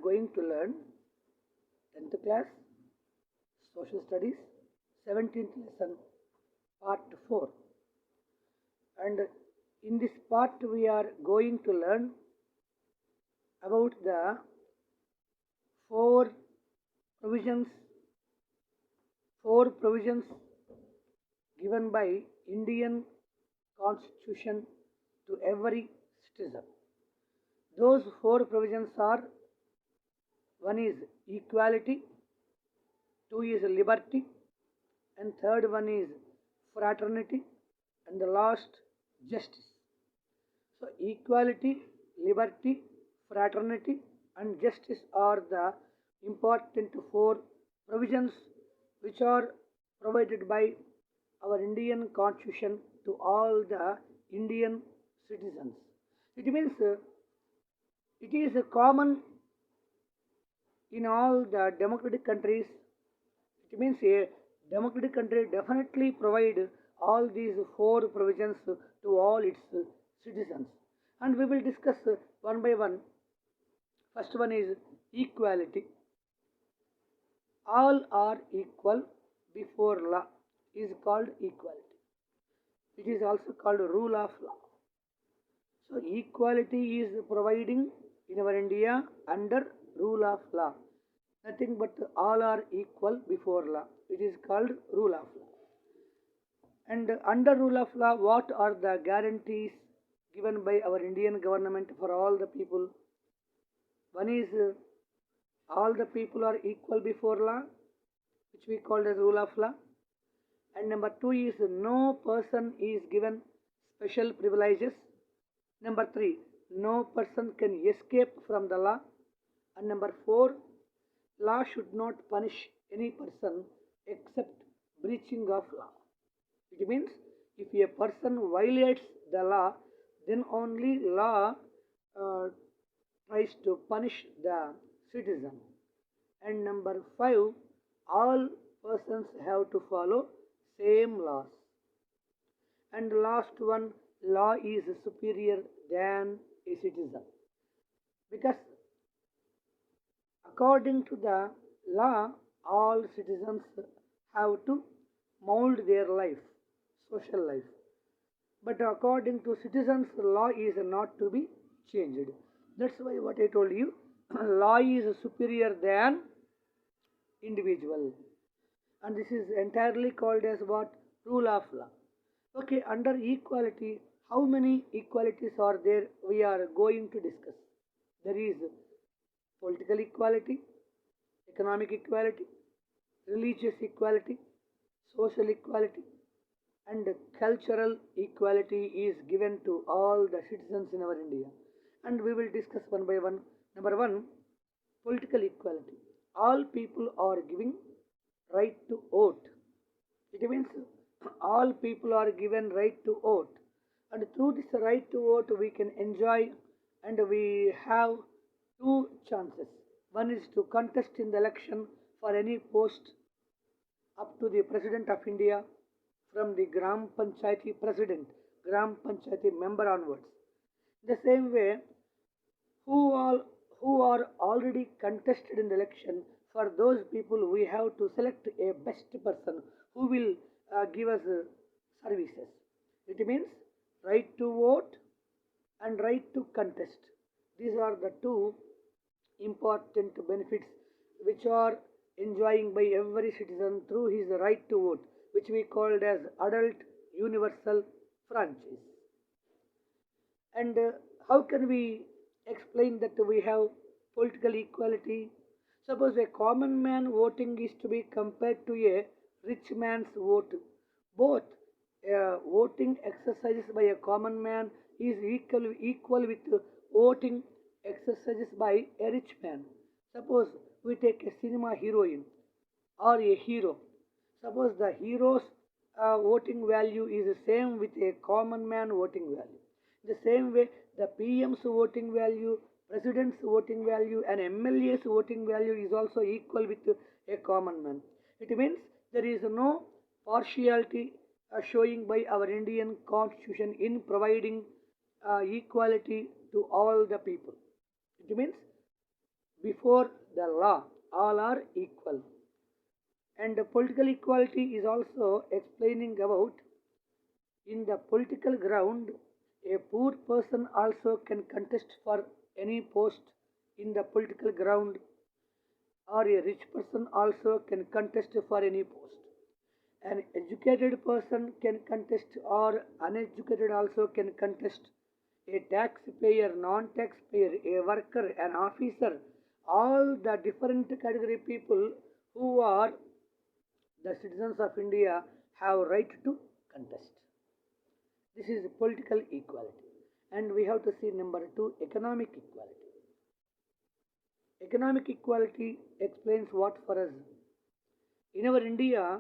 going to learn 10th class social studies 17th lesson part 4, and in this part we are going to learn about the four provisions given by Indian Constitution to every citizen. Those four provisions are: one is equality, two is liberty, and third one is fraternity, and the last justice. So equality, liberty, fraternity, and justice are the important four provisions which are provided by our Indian Constitution to all the Indian citizens. It means it is common in all the democratic countries. It means a democratic country definitely provide all these four provisions to all its citizens, and we will discuss one by one. First one is equality. All are equal before law is called equality. It is also called rule of law. So equality is providing in our India under rule of law. Nothing but all are equal before law. It is called rule of law. And under rule of law, what are the guarantees given by our Indian government for all the people? One is all the people are equal before law, which we call as rule of law. And number two is no person is given special privileges. Number three, no person can escape from the law. And number four, law should not punish any person except breaching of law. It means if a person violates the law, then only law tries to punish the citizen. And number five, all persons have to follow same laws. And last one, law is superior than a citizen, because according to the law, all citizens have to mold their life, social life. But according to citizens, law is not to be changed. That's why what I told you, law is superior than individual. And this is entirely called as what? Rule of law. Okay, under equality, how many equalities are there? We are going to discuss. There is political equality, economic equality, religious equality, social equality, and cultural equality is given to all the citizens in our India. And we will discuss one by one. Number one, political equality. All people are giving right to vote. It means all people are given right to vote. And through this right to vote, we can enjoy, and we have two chances. One is to contest in the election for any post up to the President of India, from the Gram Panchayati President, Gram Panchayati member onwards. The same way, who are already contested in the election, for those people we have to select a best person who will give us services. It means right to vote and right to contest. These are the two important benefits which are enjoying by every citizen through his right to vote, which we called as adult universal franchise. And how can we explain that we have political equality? Suppose a common man voting is to be compared to a rich man's vote. Both voting exercises by a common man is equal with voting exercises by a rich man. Suppose we take a cinema heroine or a hero. Suppose the hero's voting value is the same with a common man voting value. The same way, the PM's voting value, President's voting value, and MLA's voting value is also equal with a common man. It means there is no partiality showing by our Indian Constitution in providing equality to all the people. It means before the law, all are equal. And political equality is also explaining about in the political ground, a poor person also can contest for any post in the political ground, or a rich person also can contest for any post. An educated person can contest, or uneducated also can contest. A taxpayer, non taxpayer, a worker, an officer, all the different category people who are the citizens of India have right to contest. This is political equality. And we have to see number two, economic equality. Economic equality explains what for us. In our India,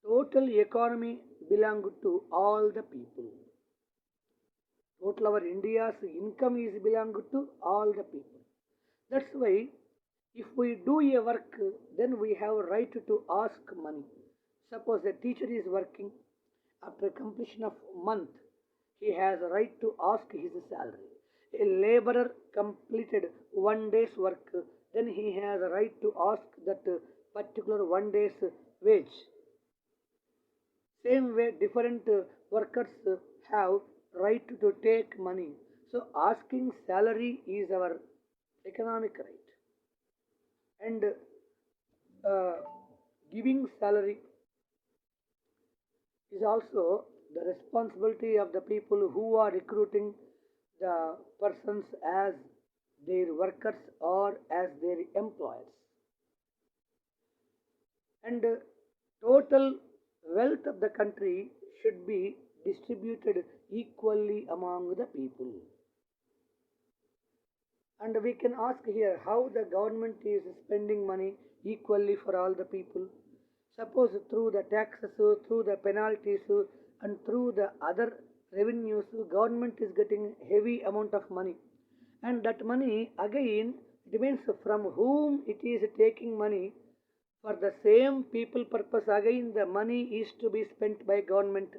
total economy belong to all the people. Total our India's income is belong to all the people. That's why if we do a work, then we have right to ask money. Suppose a teacher is working, after completion of month, he has a right to ask his salary. A laborer completed 1 day's work, then he has a right to ask that particular 1 day's wage. Same way, different workers have right to take money. So asking salary is our economic right, and uh, giving salary is also the responsibility of the people who are recruiting the persons as their workers or as their employers. And total wealth of the country should be distributed equally among the people. And we can ask here how the government is spending money equally for all the people. Suppose through the taxes, through the penalties, and through the other revenues, government is getting heavy amount of money. And that money again depends from whom it is taking money. For the same people purpose, again the money is to be spent by government.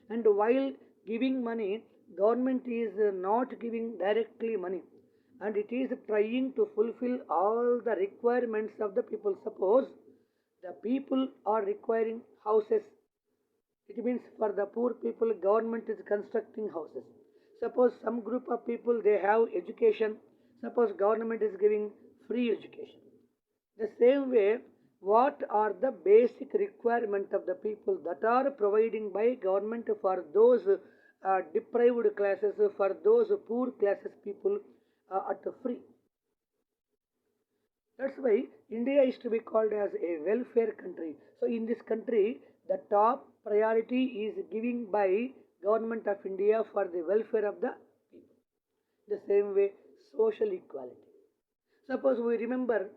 And while giving money, government is not giving directly money, and it is trying to fulfill all the requirements of the people. Suppose the people are requiring houses, it means for the poor people, government is constructing houses. Suppose some group of people they have education, suppose government is giving free education. The same way, what are the basic requirement of the people that are providing by government for those deprived classes, for those poor classes people at free. That's why India is to be called as a welfare country. So in this country, the top priority is giving by government of India for the welfare of the people. The same way, social equality. Suppose we remember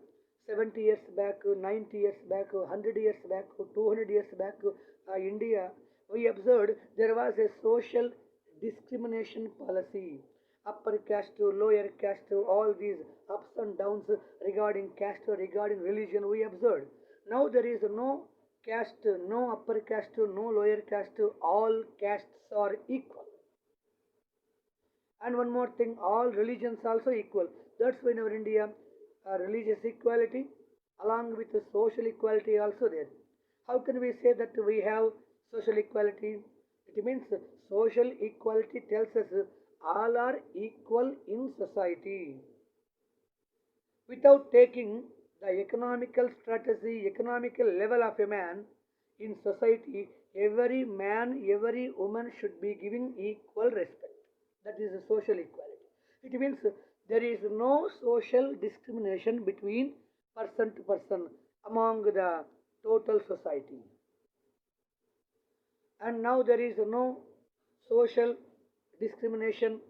70 years back, 90 years back, 100 years back, 200 years back, India, we observed there was a social discrimination policy. Upper caste to lower caste, all these ups and downs regarding caste, regarding religion, we observed. Now there is no caste, no upper caste, no lower caste, all castes are equal. And one more thing, all religions also equal. That's why in our India, religious equality along with the social equality also there. How can we say that we have social equality? It means social equality tells us all are equal in society. Without taking the economical strategy, economical level of a man in society, every man, every woman should be giving equal respect. That is social equality. It means there is no social discrimination between person to person among the total society. And now there is no social discrimination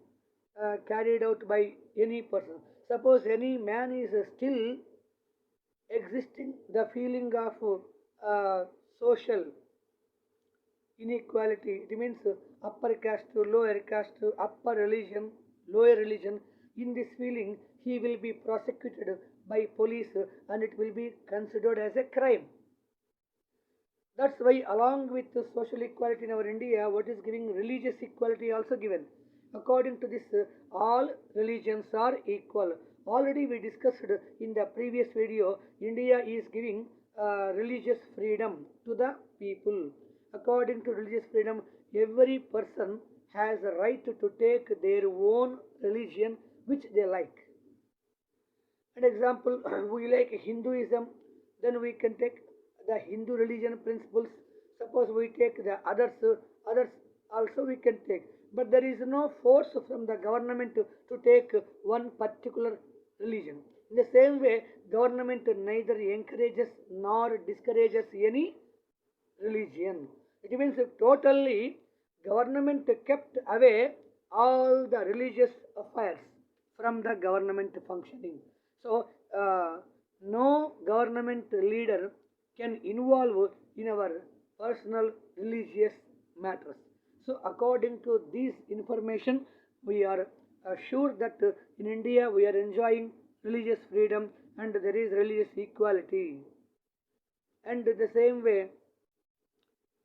carried out by any person. Suppose any man is still existing the feeling of social inequality, it means upper caste to lower caste, upper religion, lower religion. In this feeling, he will be prosecuted by police and it will be considered as a crime. That's why, along with the social equality in our India, what is giving religious equality also given. According to this, all religions are equal. Already we discussed in the previous video, India is giving religious freedom to the people. According to religious freedom, every person has a right to take their own religion which they like. An example, we like Hinduism, then we can take the Hindu religion principles. Suppose we take the others also we can take. But there is no force from the government to take one particular religion. In the same way, government neither encourages nor discourages any religion. It means totally government kept away all the religious affairs from the government functioning. So no government leader can involve in our personal religious matters. So according to this information, we are sure that in India we are enjoying religious freedom and there is religious equality. And the same way,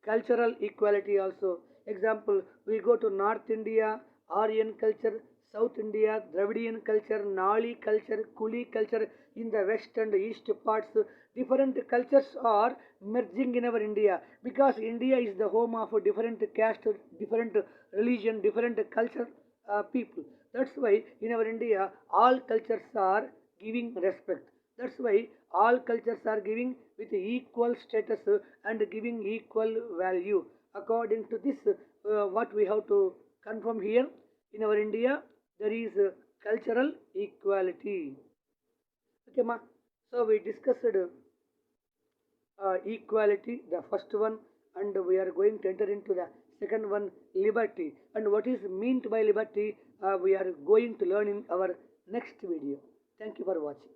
cultural equality also. Example, we go to North India, Aryan culture, South India, Dravidian culture, Nali culture, Kuli culture, in the west and east parts, different cultures are merging in our India because India is the home of different caste, different religion, different culture people. That's why in our India all cultures are giving respect. That's why all cultures are giving with equal status and giving equal value. According to this, what we have to confirm here in our India, there is cultural equality. Okay, ma. So we discussed equality, the first one, and we are going to enter into the second one, liberty. And what is meant by liberty, we are going to learn in our next video. Thank you for watching.